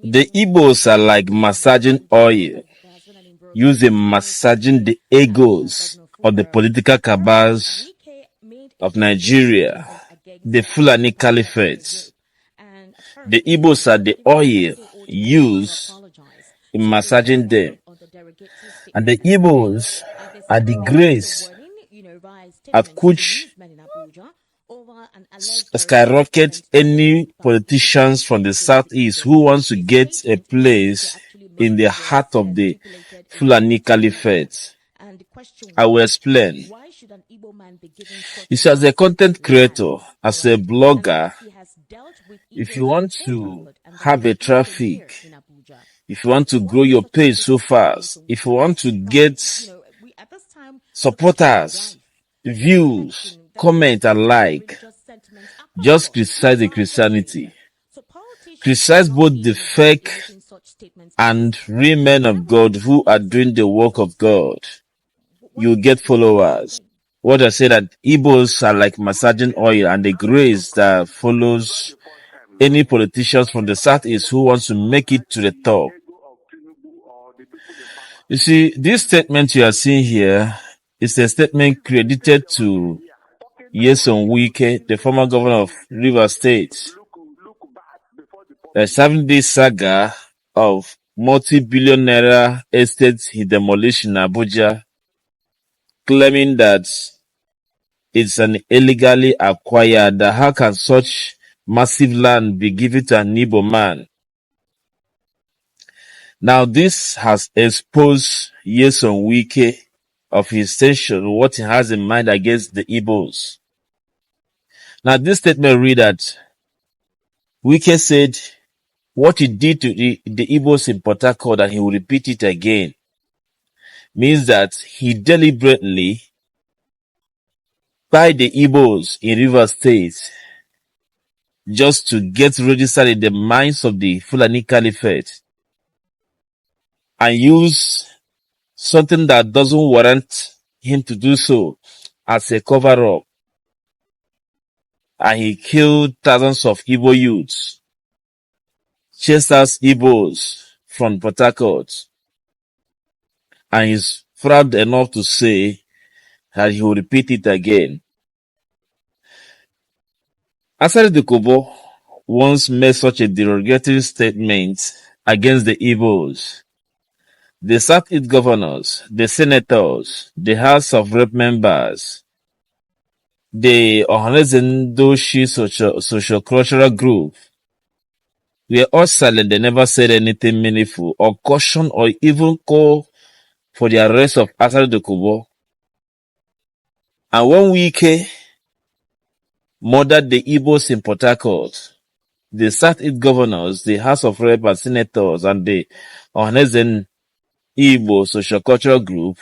The Igbos are like massaging oil, using massaging the egos of the political cabals of Nigeria, the Fulani Caliphate. The Igbos are the oil used in massaging them. And the Igbos are the grace at which skyrocket any politicians from the southeast who wants to get a place in the heart of the Fulani Caliphate. I will explain. You see, as a content creator, as a blogger, if you want to have a traffic, if you want to grow your page so fast, if you want to get supporters, views, comment and like, just criticize the Christianity. Criticize both the fake and real men of God who are doing the work of God. You get followers. What I say that Igbos are like massaging oil, and the grace that follows any politicians from the southeast who wants to make it to the top. You see, this statement you are seeing here is a statement credited to Wike, the former governor of Rivers State, serving this saga of multi-billion naira estates in Demolition in Abuja, claiming that it's an illegally acquired. How can such massive land be given to an Igbo man? Now, this has exposed Wike of his tension, what he has in mind against the Igbos. Now, this statement read that Wike said what he did to the Igbos in portharcut, and he will repeat it again, means that he deliberately buy the Igbos in Rivers State just to get registered in the minds of the Fulani Caliphate and use something that doesn't warrant him to do so as a cover-up. And he killed thousands of Igbo youths, chased out Igbos from portharcut, and he's proud enough to say that he will repeat it again. Asari Ndigbo once made such a derogatory statement against the Igbos. The Southeast governors, the senators, the House of Rep members, the Ohanezendoshi social-cultural group were all silent. They never said anything meaningful or caution or even call for the arrest of Asari Ndigbo. And when Wike murdered the Igbos in portharcut, the Southeast governors, the House of Rep and senators, and the Ohanezen Igbo social-cultural group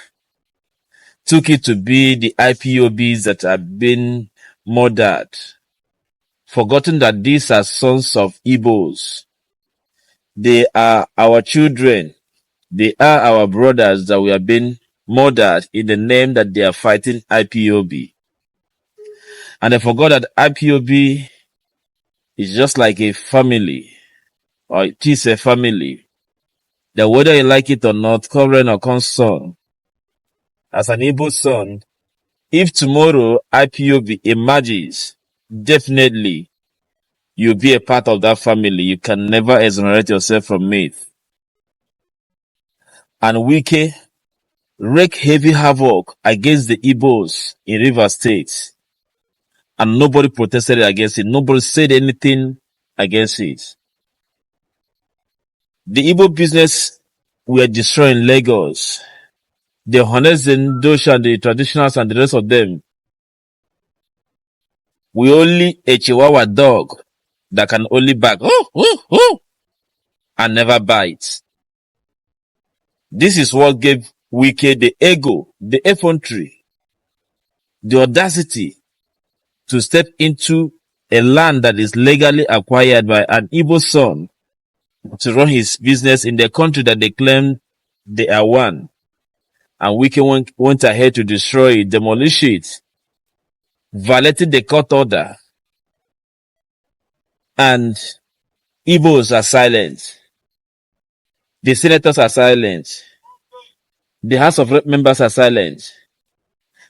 took it to be the IPOBs that have been murdered, forgotten that these are sons of Igbos. They are our children. They are our brothers that we have been murdered in the name that they are fighting IPOB. And they forgot that IPOB is just like a family, or it is a family, that whether you like it or not, current or concern, as an Igbo son, if tomorrow IPOB emerges, definitely you'll be a part of that family. You can never exonerate yourself from it. And Wike wreaked heavy havoc against the Igbos in Rivers State, and nobody protested against it. Nobody said anything against it. The Igbo business were destroying Lagos. The Ohanezendoshi and the traditionals and the rest of them. We only a Chihuahua dog that can only bark, and never bite. This is what gave Wike the ego, the effrontery, the audacity to step into a land that is legally acquired by an Igbo son to run his business in the country that they claim they are one. And Wike went ahead to destroy it, demolish it, violated the court order, and Igbos are silent. The senators are silent. The House of Rep members are silent.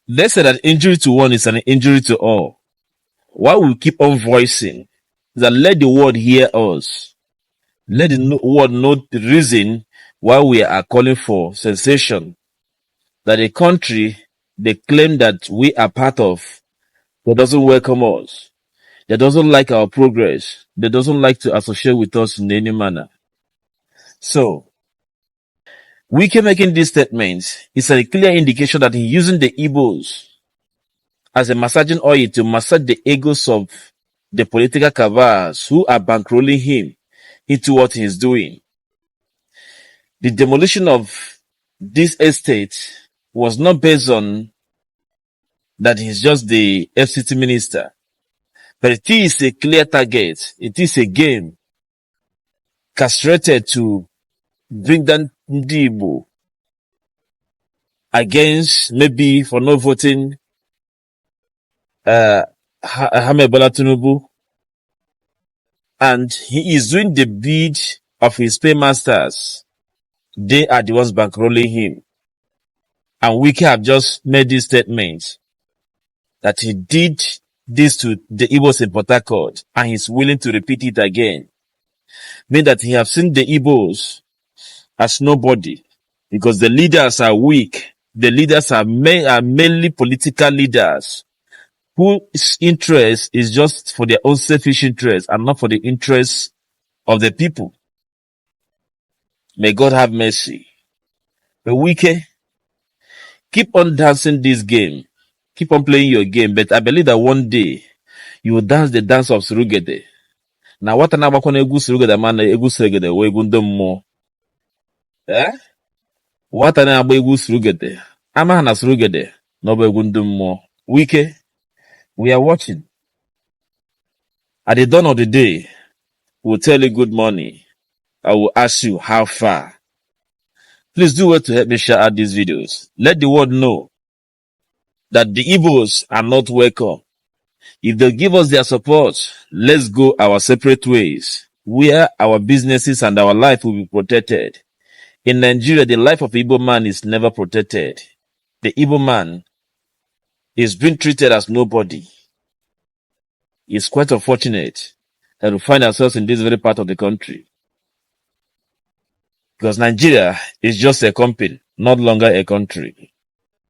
They say that injury to one is an injury to all. Why we keep on voicing that let the world hear us. Let the world know the reason why we are calling for cessation. That a country they claim that we are part of, that doesn't welcome us, that doesn't like our progress, that doesn't like to associate with us in any manner. So, Wike making this statement is a clear indication that he's using the Igbos as a massaging oil to massage the egos of the political cabals who are bankrolling him into what he's doing. The demolition of this estate was not based on that he's just the FCT minister, but it is a clear target. It is a game castrated to bring down Ndigbo against maybe for not voting Ahmed Bola Tinubu, and he is doing the bid of his paymasters. They are the ones bankrolling him. And Wike have just made this statement that he did this to the Igbos in portharcut and he's willing to repeat it again. Meaning that he have seen the Igbos as nobody because the leaders are weak. The leaders are mainly political leaders whose interest is just for their own selfish interest and not for the interests of the people. May God have mercy. But Wike, keep on dancing this game. Keep on playing your game. But I believe that one day you will dance the dance of Surugede. Now what na bakwana egwu Surugede man egwu Surugede we egwu ndị mmụọ. What na agba egwu Surugede. Ama na Surugede no bụ egwu ndị mmụọ. Wike, we are watching. At the dawn of the day, we'll tell you good morning. I will ask you how far. Please do well to help me share out these videos. Let the world know that the Igbos are not welcome. If they give us their support, let's go our separate ways, where our businesses and our life will be protected. In Nigeria, the life of Igbo man is never protected. The Igbo man is being treated as nobody. It's quite unfortunate that we find ourselves in this very part of the country. Because Nigeria is just a company, not longer a country.